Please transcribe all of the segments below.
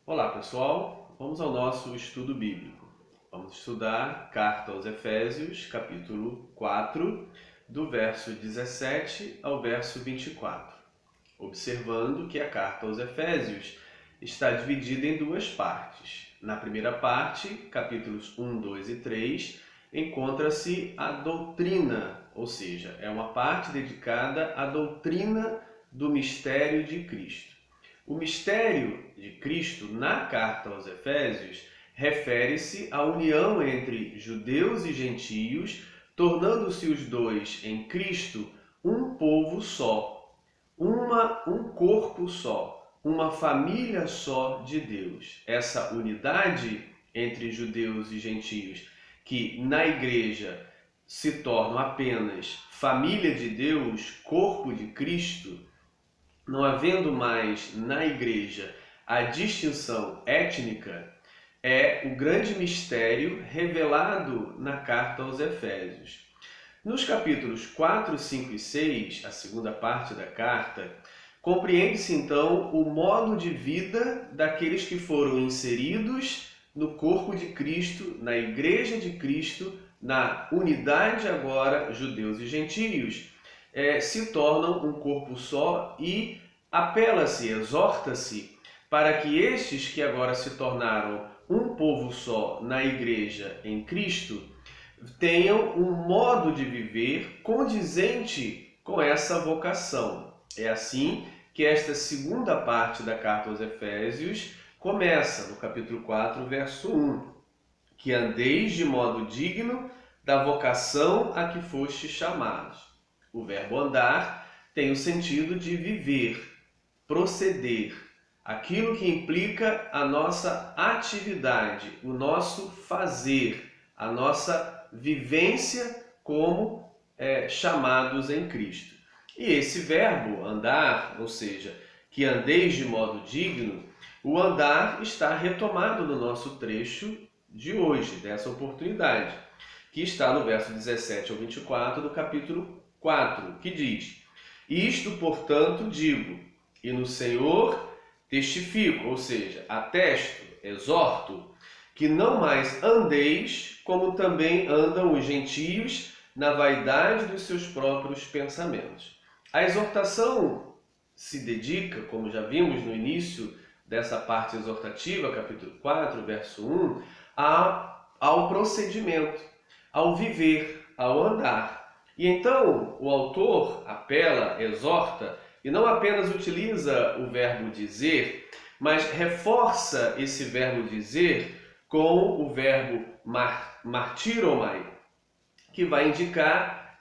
Olá pessoal, vamos ao nosso estudo bíblico. Vamos estudar Carta aos Efésios, capítulo 4, do verso 17 ao verso 24, observando que a Carta aos Efésios está dividida em duas partes. Na primeira parte, capítulos 1, 2 e 3, encontra-se a doutrina, ou seja, é uma parte dedicada à doutrina do mistério de Cristo. O mistério de Cristo na carta aos Efésios refere-se à união entre judeus e gentios, tornando-se os dois em Cristo um povo só, um corpo só, uma família só de Deus. Essa unidade entre judeus e gentios, que na igreja se tornam apenas família de Deus, corpo de Cristo, não havendo mais na igreja a distinção étnica, é o grande mistério revelado na carta aos Efésios. Nos capítulos 4, 5 e 6, a segunda parte da carta, compreende-se então o modo de vida daqueles que foram inseridos no corpo de Cristo, na igreja de Cristo, na unidade agora, judeus e gentios, se tornam um corpo só e apela-se, exorta-se para que estes que agora se tornaram um povo só na igreja em Cristo tenham um modo de viver condizente com essa vocação. É assim que esta segunda parte da carta aos Efésios começa no capítulo 4, verso 1, que andeis de modo digno da vocação a que fostes chamados. O verbo andar tem o sentido de viver, proceder, aquilo que implica a nossa atividade, o nosso fazer, a nossa vivência como chamados em Cristo. E esse verbo andar, ou seja, que andeis de modo digno, o andar está retomado no nosso trecho de hoje, dessa oportunidade, que está no verso 17 ao 24 do capítulo 4, que diz: Isto, portanto, digo, e no Senhor testifico, ou seja, atesto, exorto, que não mais andeis como também andam os gentios na vaidade dos seus próprios pensamentos. A exortação se dedica, como já vimos no início dessa parte exortativa, capítulo 4, verso 1, ao procedimento, ao viver, ao andar. E então o autor apela, exorta, e não apenas utiliza o verbo dizer, mas reforça esse verbo dizer com o verbo martiromai, que vai indicar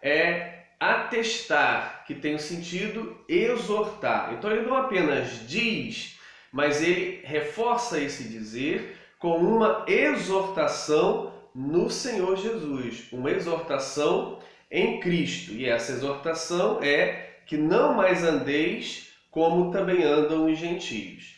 atestar, que tem o sentido exortar. Então ele não apenas diz, mas ele reforça esse dizer com uma exortação no Senhor Jesus, uma exortação em Cristo. E essa exortação é que não mais andeis como também andam os gentios.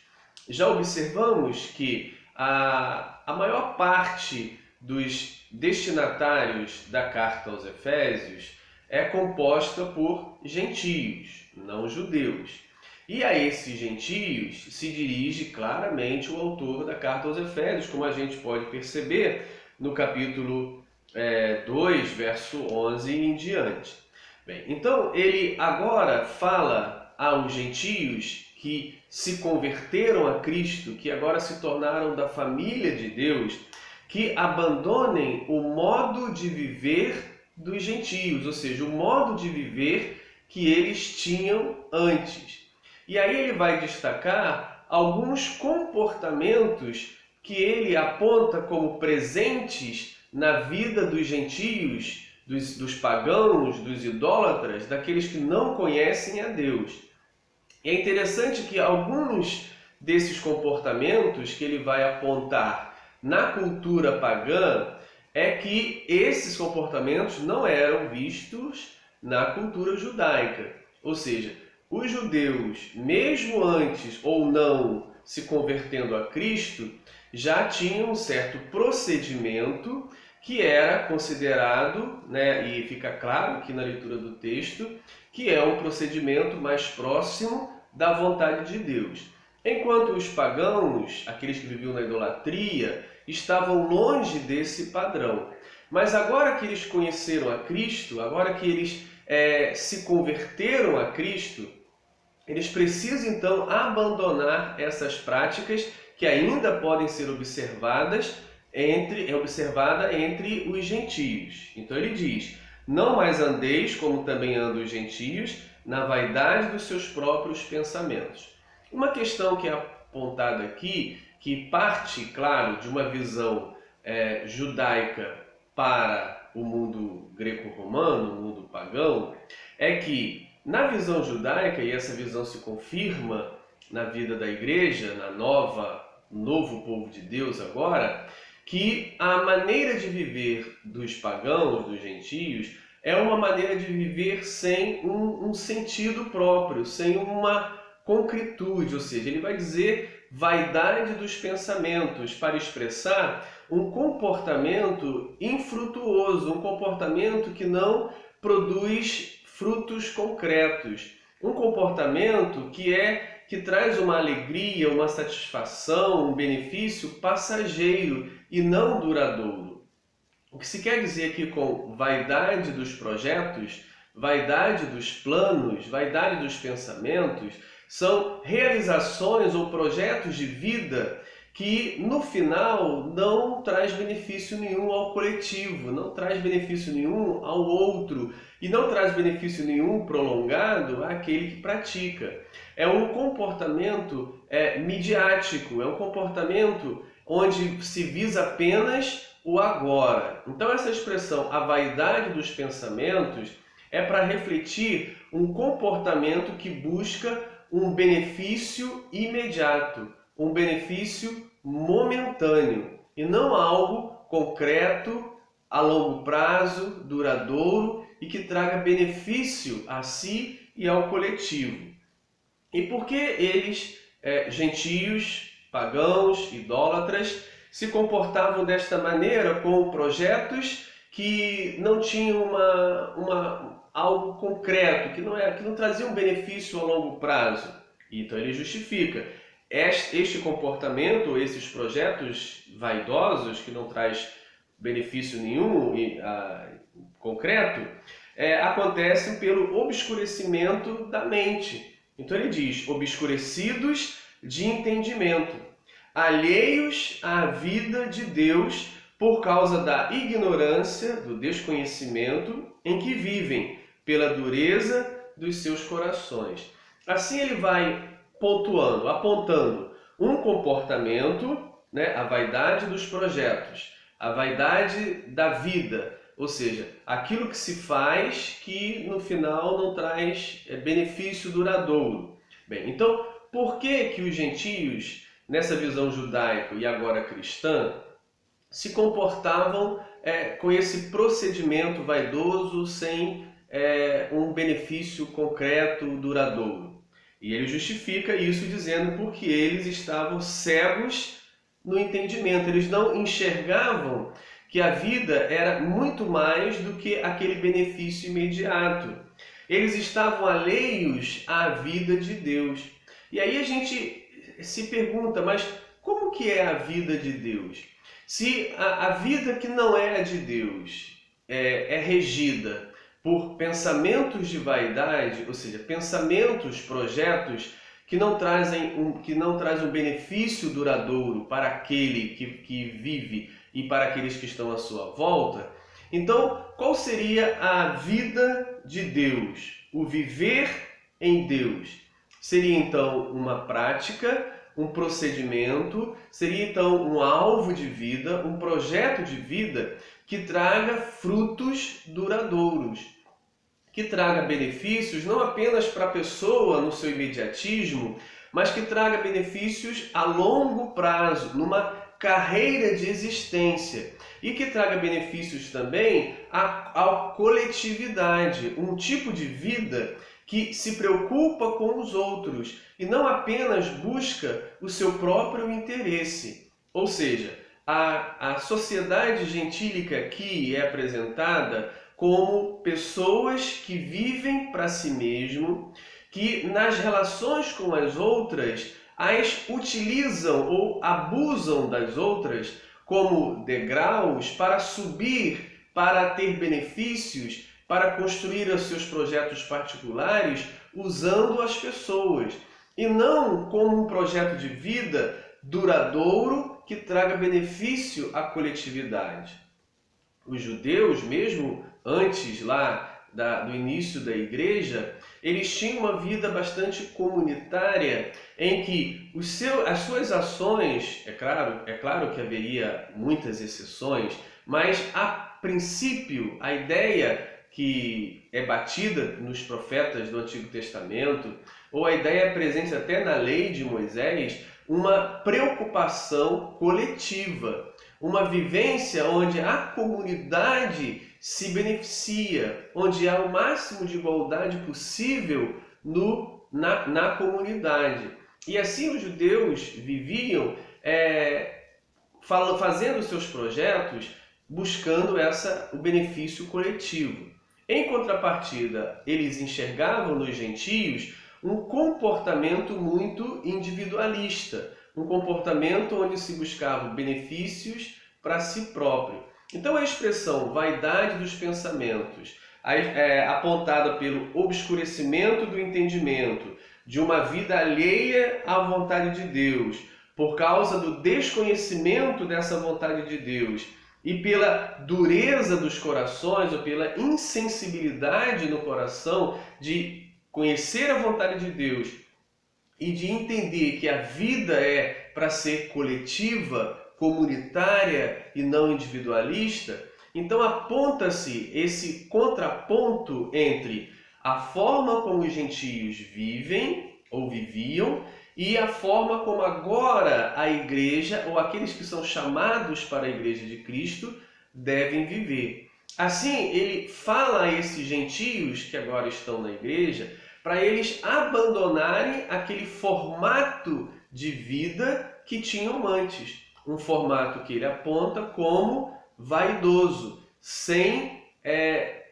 Já observamos que a maior parte dos destinatários da carta aos Efésios é composta por gentios, não judeus. E a esses gentios se dirige claramente o autor da carta aos Efésios, como a gente pode perceber no capítulo 2, verso 11 e em diante. Bem, então ele agora fala aos gentios que se converteram a Cristo, que agora se tornaram da família de Deus, que abandonem o modo de viver dos gentios, ou seja, o modo de viver que eles tinham antes. E aí ele vai destacar alguns comportamentos que ele aponta como presentes na vida dos gentios, dos pagãos, dos idólatras, daqueles que não conhecem a Deus. E é interessante que alguns desses comportamentos que ele vai apontar na cultura pagã é que esses comportamentos não eram vistos na cultura judaica. Ou seja, os judeus, mesmo antes ou não se convertendo a Cristo, já tinham um certo procedimento que era considerado, e fica claro aqui na leitura do texto, que é um procedimento mais próximo da vontade de Deus. enquanto os pagãos, aqueles que viviam na idolatria, estavam longe desse padrão. Mas agora que eles conheceram a Cristo, agora que eles se converteram a Cristo, eles precisam então abandonar essas práticas que ainda podem ser observadas entre os gentios. Então ele diz: não mais andeis como também andam os gentios, na vaidade dos seus próprios pensamentos. Uma questão que é apontada aqui, que parte, claro, de uma visão judaica para o mundo greco-romano, o mundo pagão, é que na visão judaica, e essa visão se confirma na vida da igreja, novo povo de Deus agora, que a maneira de viver dos pagãos, dos gentios, é uma maneira de viver sem um sentido próprio, sem uma concretude, ou seja, ele vai dizer vaidade dos pensamentos para expressar um comportamento infrutuoso, um comportamento que não produz frutos concretos, um comportamento que traz uma alegria, uma satisfação, um benefício passageiro e não duradouro. O que se quer dizer aqui com vaidade dos projetos, vaidade dos planos, vaidade dos pensamentos, são realizações ou projetos de vida que no final não traz benefício nenhum ao coletivo, não traz benefício nenhum ao outro e não traz benefício nenhum prolongado àquele que pratica. É um comportamento midiático, é um comportamento onde se visa apenas o agora. Então essa expressão, a vaidade dos pensamentos, é para refletir um comportamento que busca um benefício imediato, um benefício momentâneo e não algo concreto, a longo prazo, duradouro e que traga benefício a si e ao coletivo. E por que eles, gentios, pagãos, idólatras, se comportavam desta maneira com projetos que não tinham algo concreto, que não trazia um benefício a longo prazo? Então ele justifica este comportamento, esses projetos vaidosos que não traz benefício nenhum concreto, acontecem pelo obscurecimento da mente. Então ele diz: obscurecidos de entendimento, alheios à vida de Deus por causa da ignorância, do desconhecimento em que vivem, pela dureza dos seus corações. Assim ele vai pontuando, apontando um comportamento, a vaidade dos projetos, a vaidade da vida, ou seja, aquilo que se faz que no final não traz benefício duradouro. Bem, então, por que os gentios, nessa visão judaica e agora cristã, se comportavam com esse procedimento vaidoso sem um benefício concreto, duradouro? E ele justifica isso dizendo porque eles estavam cegos no entendimento. Eles não enxergavam que a vida era muito mais do que aquele benefício imediato. Eles estavam alheios à vida de Deus. E aí a gente se pergunta, mas como que é a vida de Deus? Se a vida que não é a de Deus é regida por pensamentos de vaidade, ou seja, pensamentos, projetos que não trazem um benefício duradouro para aquele que vive e para aqueles que estão à sua volta, então qual seria a vida de Deus? O viver em Deus seria então uma prática, um procedimento, seria então um alvo de vida, um projeto de vida que traga frutos duradouros, que traga benefícios não apenas para a pessoa no seu imediatismo, mas que traga benefícios a longo prazo, numa carreira de existência, e que traga benefícios também à coletividade, um tipo de vida que se preocupa com os outros e não apenas busca o seu próprio interesse. Ou seja, a sociedade gentílica aqui é apresentada como pessoas que vivem para si mesmo, que nas relações com as outras as utilizam ou abusam das outras como degraus para subir, para ter benefícios, para construir os seus projetos particulares usando as pessoas, e não como um projeto de vida duradouro que traga benefício à coletividade. Os judeus, mesmo antes lá do início da igreja, eles tinham uma vida bastante comunitária em que as suas ações, é claro que haveria muitas exceções, mas a princípio a ideia que é batida nos profetas do Antigo Testamento, ou a ideia presente até na lei de Moisés, uma preocupação coletiva, uma vivência onde a comunidade se beneficia, onde há o máximo de igualdade possível na comunidade. E assim os judeus viviam fazendo seus projetos buscando o benefício coletivo. Em contrapartida, eles enxergavam nos gentios um comportamento muito individualista, um comportamento onde se buscavam benefícios para si próprio. Então a expressão vaidade dos pensamentos, apontada pelo obscurecimento do entendimento, de uma vida alheia à vontade de Deus, por causa do desconhecimento dessa vontade de Deus, e pela dureza dos corações, ou pela insensibilidade no coração de conhecer a vontade de Deus e de entender que a vida é para ser coletiva, comunitária e não individualista, então aponta-se esse contraponto entre a forma como os gentios vivem ou viviam e a forma como agora a igreja, ou aqueles que são chamados para a igreja de Cristo, devem viver. Assim, ele fala a esses gentios que agora estão na igreja, para eles abandonarem aquele formato de vida que tinham antes. Um formato que ele aponta como vaidoso, sem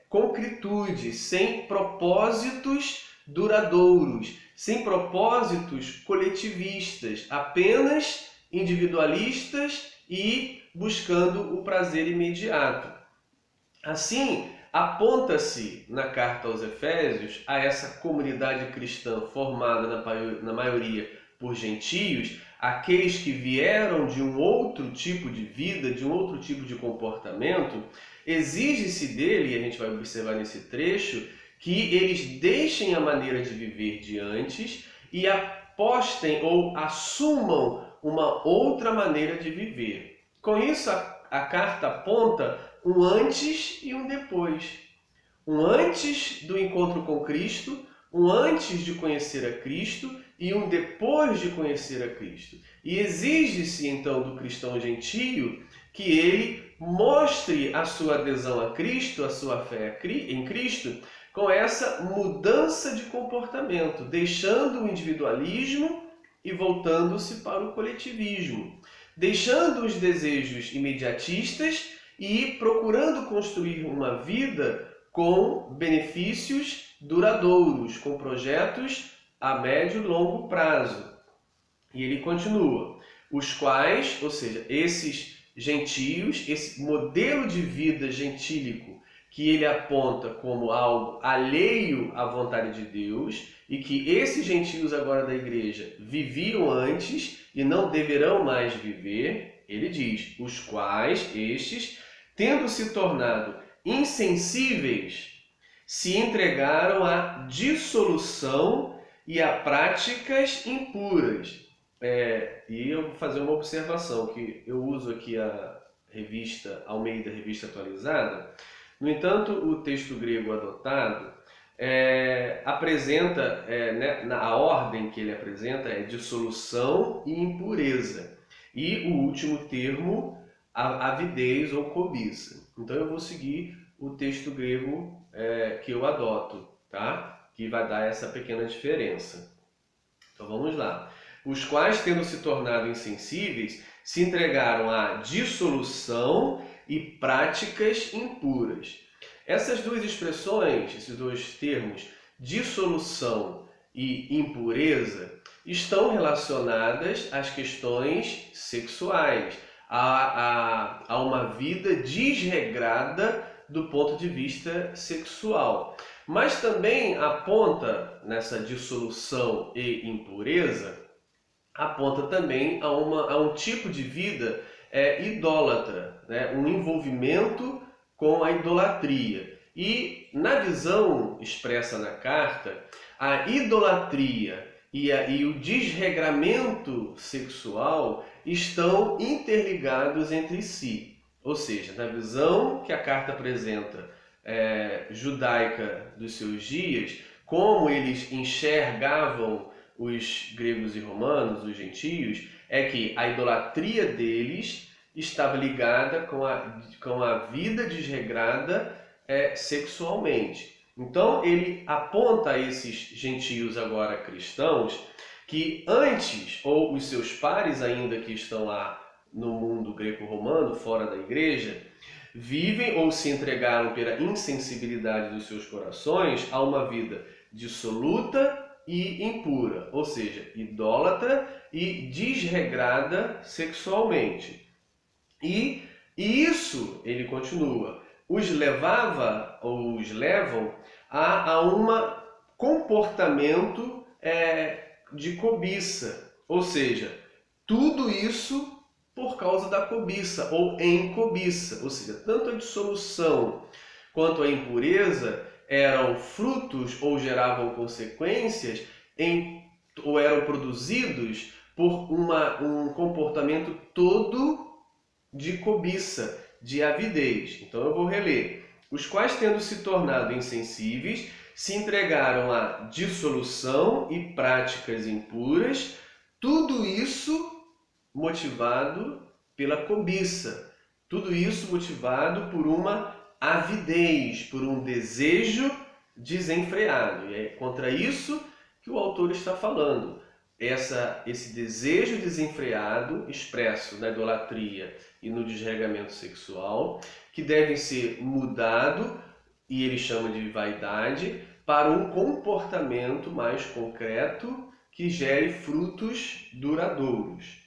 concretude, sem propósitos duradouros, sem propósitos coletivistas, apenas individualistas e buscando o prazer imediato. Assim, aponta-se na carta aos Efésios a essa comunidade cristã formada na maioria por gentios, aqueles que vieram de um outro tipo de vida, de um outro tipo de comportamento. Exige-se dele, e a gente vai observar nesse trecho, que eles deixem a maneira de viver de antes e apostem ou assumam uma outra maneira de viver. Com isso, a carta aponta um antes e um depois. Um antes do encontro com Cristo, um antes de conhecer a Cristo e um depois de conhecer a Cristo. E exige-se então do cristão gentio que ele mostre a sua adesão a Cristo, a sua fé em Cristo, com essa mudança de comportamento, deixando o individualismo e voltando-se para o coletivismo, deixando os desejos imediatistas e procurando construir uma vida com benefícios duradouros, com projetos a médio e longo prazo. E ele continua, os quais, ou seja, esses gentios, esse modelo de vida gentílico que ele aponta como algo alheio à vontade de Deus e que esses gentios agora da igreja viviam antes e não deverão mais viver, ele diz, os quais estes, tendo se tornado insensíveis, se entregaram à dissolução e a práticas impuras. E eu vou fazer uma observação, que eu uso aqui a revista Almeida, Revista Atualizada. No entanto, o texto grego adotado apresenta, a ordem que ele apresenta é dissolução e impureza. E o último termo, avidez ou cobiça. Então eu vou seguir o texto grego que eu adoto, tá? Que vai dar essa pequena diferença. Então vamos lá. Os quais, tendo se tornado insensíveis, se entregaram à dissolução e práticas impuras. Essas duas expressões, esses dois termos, dissolução e impureza, estão relacionadas às questões sexuais, a uma vida desregrada do ponto de vista sexual. Mas também aponta, nessa dissolução e impureza, aponta também a um tipo de vida idólatra, né? Um envolvimento com a idolatria. E na visão expressa na carta, a idolatria e o desregramento sexual estão interligados entre si. Ou seja, na visão que a carta apresenta judaica dos seus dias, como eles enxergavam os gregos e romanos, os gentios, é que a idolatria deles estava ligada com a vida desregrada sexualmente. Então ele aponta a esses gentios agora cristãos que antes, ou os seus pares ainda que estão lá no mundo greco-romano, fora da igreja, vivem ou se entregaram pela insensibilidade dos seus corações a uma vida dissoluta e impura, ou seja, idólatra e desregrada sexualmente. E isso, ele continua, os levava ou os levam a um comportamento de cobiça, ou seja, tudo isso por causa da cobiça ou em cobiça, ou seja, tanto a dissolução quanto a impureza eram frutos ou geravam consequências ou eram produzidos por um comportamento todo de cobiça, de avidez. Então eu vou reler. Os quais, tendo se tornado insensíveis, se entregaram à dissolução e práticas impuras, tudo isso motivado pela cobiça, tudo isso motivado por uma avidez, por um desejo desenfreado. E é contra isso que o autor está falando. Esse desejo desenfreado, expresso na idolatria e no desregramento sexual, que deve ser mudado, e ele chama de vaidade, para um comportamento mais concreto que gere frutos duradouros.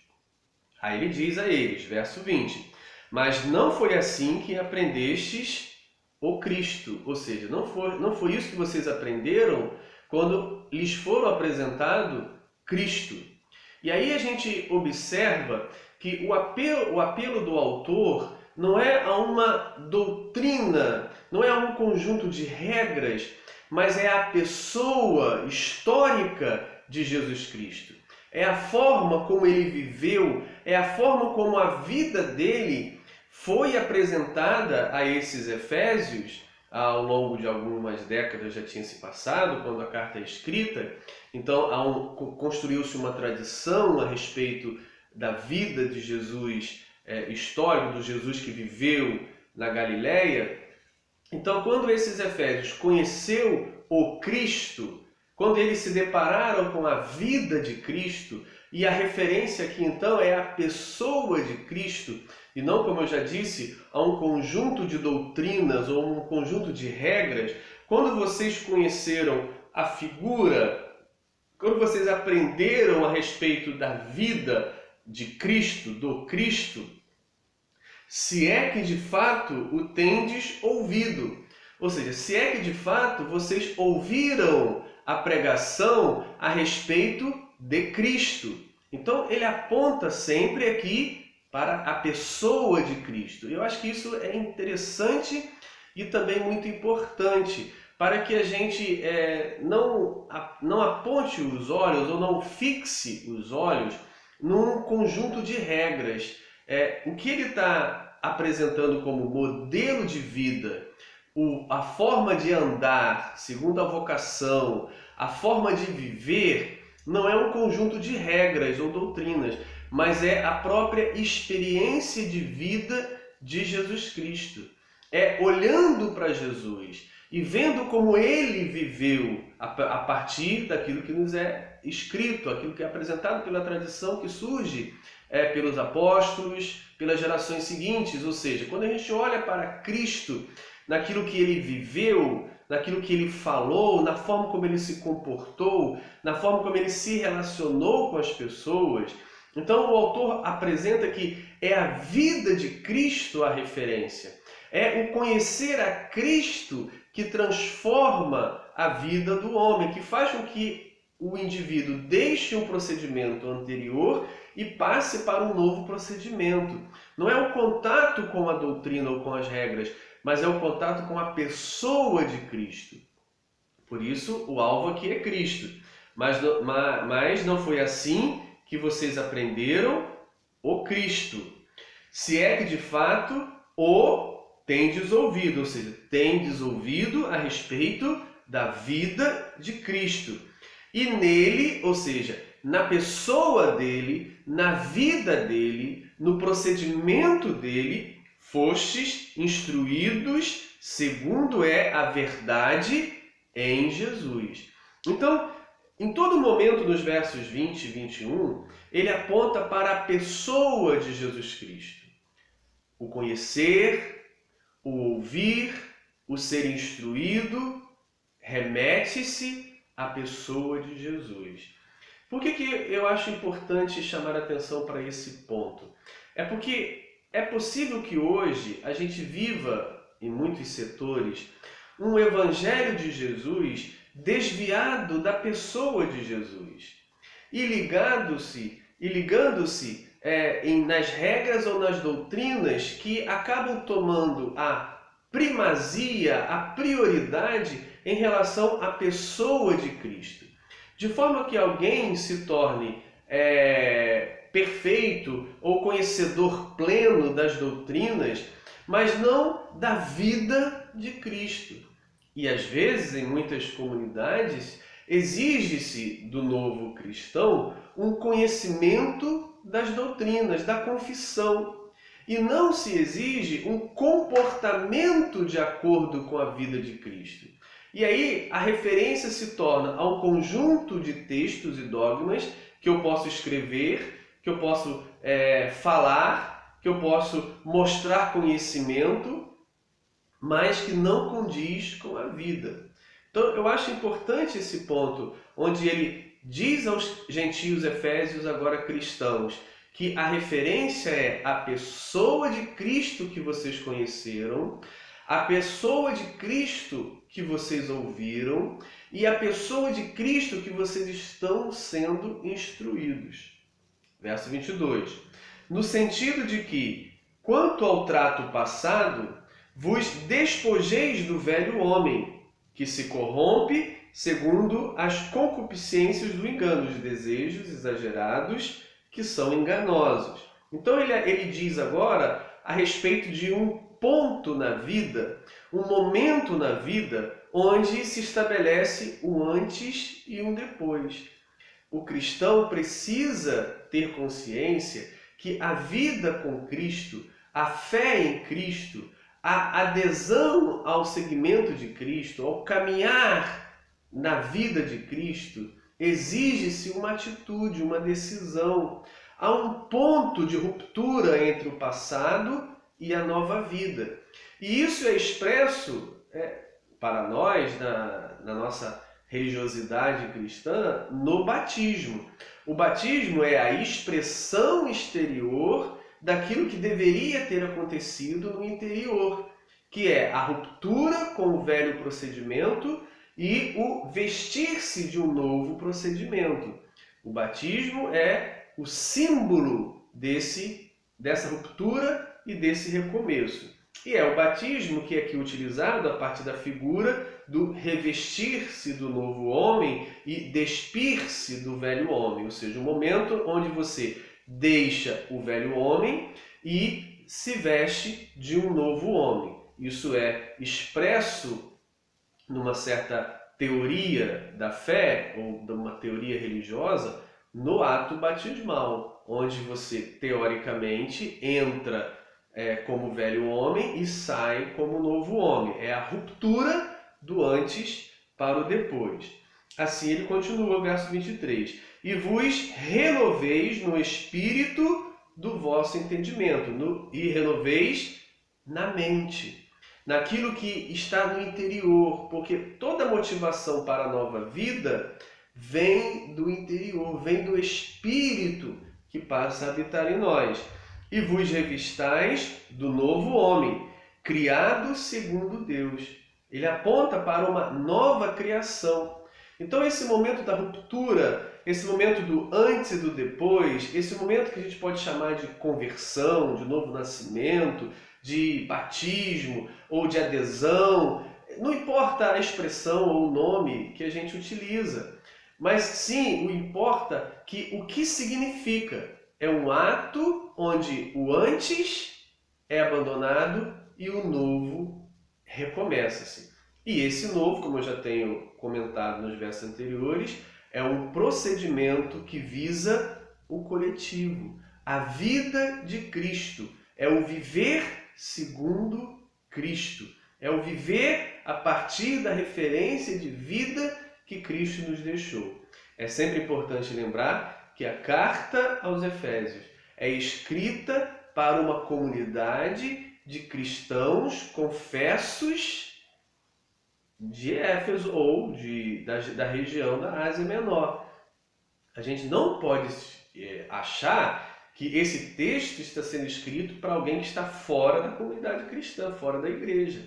Aí ele diz a eles, verso 20, mas não foi assim que aprendestes o Cristo. Ou seja, não foi isso que vocês aprenderam quando lhes foram apresentado Cristo. E aí a gente observa que o apelo do autor não é a uma doutrina, não é a um conjunto de regras, mas é a pessoa histórica de Jesus Cristo. É a forma como ele viveu, é a forma como a vida dele foi apresentada a esses efésios. Ao longo de algumas décadas já tinha se passado, quando a carta é escrita. Então construiu-se uma tradição a respeito da vida de Jesus histórico, do Jesus que viveu na Galileia. Então, quando esses efésios conheceu o Cristo, quando eles se depararam com a vida de Cristo, e a referência aqui então é a pessoa de Cristo, e não, como eu já disse, a um conjunto de doutrinas ou um conjunto de regras, quando vocês conheceram a figura, quando vocês aprenderam a respeito da vida de Cristo, do Cristo, se é que de fato o tendes ouvido, ou seja, se é que de fato vocês ouviram a pregação a respeito de Cristo. Então ele aponta sempre aqui para a pessoa de Cristo. Eu acho que isso é interessante e também muito importante, para que a gente não aponte os olhos ou não fixe os olhos num conjunto de regras. O que ele está apresentando como modelo de vida, a forma de andar segundo a vocação, a forma de viver, não é um conjunto de regras ou doutrinas, mas é a própria experiência de vida de Jesus Cristo. É olhando para Jesus e vendo como ele viveu a partir daquilo que nos é escrito, aquilo que é apresentado pela tradição que surge pelos apóstolos, pelas gerações seguintes. Ou seja, quando a gente olha para Cristo, naquilo que ele viveu, naquilo que ele falou, na forma como ele se comportou, na forma como ele se relacionou com as pessoas. Então o autor apresenta que é a vida de Cristo a referência. É o conhecer a Cristo que transforma a vida do homem, que faz com que o indivíduo deixe um procedimento anterior e passe para um novo procedimento. Não é o contato com a doutrina ou com as regras, mas é o contato com a pessoa de Cristo. Por isso, o alvo aqui é Cristo. Mas não foi assim que vocês aprenderam o Cristo. Se é que de fato o tendes ouvido, ou seja, tendes ouvido a respeito da vida de Cristo. E nele, ou seja, na pessoa dele, na vida dele, no procedimento dele, fostes instruídos segundo é a verdade em Jesus. Então, em todo momento, nos versos 20 e 21, ele aponta para a pessoa de Jesus Cristo. O conhecer, o ouvir, o ser instruído, remete-se à pessoa de Jesus. Por que eu acho importante chamar a atenção para esse ponto? É porque é possível que hoje a gente viva, em muitos setores, um evangelho de Jesus desviado da pessoa de Jesus e ligando-se nas regras ou nas doutrinas que acabam tomando a primazia, a prioridade em relação à pessoa de Cristo. De forma que alguém se torne perfeito ou conhecedor pleno das doutrinas, mas não da vida de Cristo. E às vezes, em muitas comunidades, exige-se do novo cristão um conhecimento das doutrinas, da confissão. E não se exige um comportamento de acordo com a vida de Cristo. E aí a referência se torna a um conjunto de textos e dogmas que eu posso escrever, que eu posso falar, que eu posso mostrar conhecimento, mas que não condiz com a vida. Então eu acho importante esse ponto, onde ele diz aos gentios efésios, agora cristãos, que a referência é a pessoa de Cristo que vocês conheceram, a pessoa de Cristo que vocês ouviram e a pessoa de Cristo que vocês estão sendo instruídos. Verso 22. No sentido de que, quanto ao trato passado, vos despojeis do velho homem, que se corrompe segundo as concupiscências do engano, os desejos exagerados que são enganosos. Então ele diz agora a respeito de um ponto na vida, um momento na vida onde se estabelece um antes e um depois. O cristão precisa ter consciência que a vida com Cristo, a fé em Cristo, a adesão ao seguimento de Cristo, ao caminhar na vida de Cristo, exige-se uma atitude, uma decisão. Há um ponto de ruptura entre o passado e a nova vida. E isso é expresso para nós, na nossa religiosidade cristã, no batismo. O batismo é a expressão exterior daquilo que deveria ter acontecido no interior, que é a ruptura com o velho procedimento e o vestir-se de um novo procedimento. O batismo é o símbolo dessa ruptura e desse recomeço. E é o batismo que é aqui utilizado a partir da figura do revestir-se do novo homem e despir-se do velho homem, ou seja, o momento onde você deixa o velho homem e se veste de um novo homem. Isso é expresso numa certa teoria da fé ou de uma teoria religiosa no ato batismal, onde você teoricamente entra como velho homem e sai como novo homem. É a ruptura do antes para o depois. Assim ele continua, verso 23. E vos renoveis no espírito do vosso entendimento, e renoveis na mente. naquilo que está no interior, porque toda motivação para a nova vida vem do interior, vem do Espírito que passa a habitar em nós. E vos revistais do novo homem, criado segundo Deus. Ele aponta para uma nova criação. Então esse momento da ruptura, esse momento do antes e do depois, esse momento que a gente pode chamar de conversão, de novo nascimento, de batismo ou de adesão, não importa a expressão ou o nome que a gente utiliza, mas sim, importa o que significa. É um ato onde o antes é abandonado e o novo recomeça-se. E esse novo, como eu já tenho comentado nos versos anteriores, é um procedimento que visa o coletivo, a vida de Cristo. É o viver segundo Cristo. É o viver a partir da referência de vida que Cristo nos deixou. É sempre importante lembrar que a carta aos Efésios é escrita para uma comunidade de cristãos confessos de Éfeso ou da região da Ásia Menor. A gente não pode achar que esse texto está sendo escrito para alguém que está fora da comunidade cristã, fora da igreja.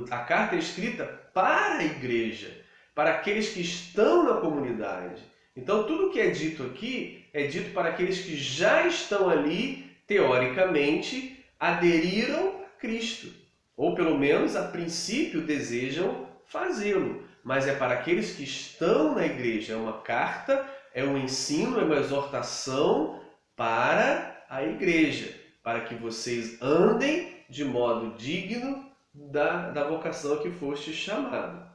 A carta é escrita para a igreja, para aqueles que estão na comunidade. Então, tudo que é dito aqui é dito para aqueles que já estão ali, teoricamente, aderiram a Cristo. Ou, pelo menos, a princípio, desejam fazê-lo. Mas é para aqueles que estão na igreja. É uma carta, é um ensino, é uma exortação para a igreja, para que vocês andem de modo digno da vocação a que foste chamado.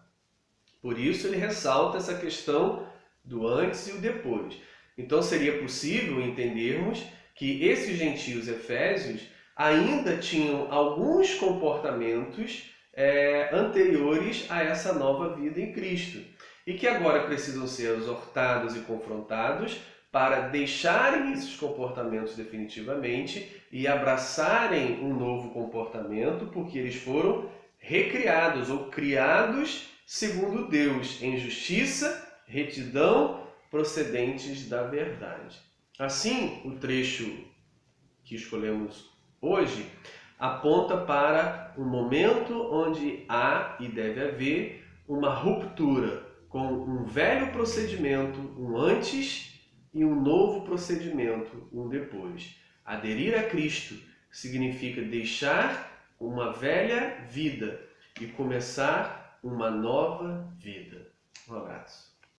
Por isso ele ressalta essa questão do antes e o depois. Então seria possível entendermos que esses gentios efésios ainda tinham alguns comportamentos anteriores a essa nova vida em Cristo e que agora precisam ser exortados e confrontados para deixarem esses comportamentos definitivamente e abraçarem um novo comportamento, porque eles foram recriados ou criados segundo Deus, em justiça, retidão, procedentes da verdade. Assim, o trecho que escolhemos hoje aponta para um momento onde há e deve haver uma ruptura com um velho procedimento, um antes e um novo procedimento, um depois. Aderir a Cristo significa deixar uma velha vida e começar uma nova vida. Um abraço.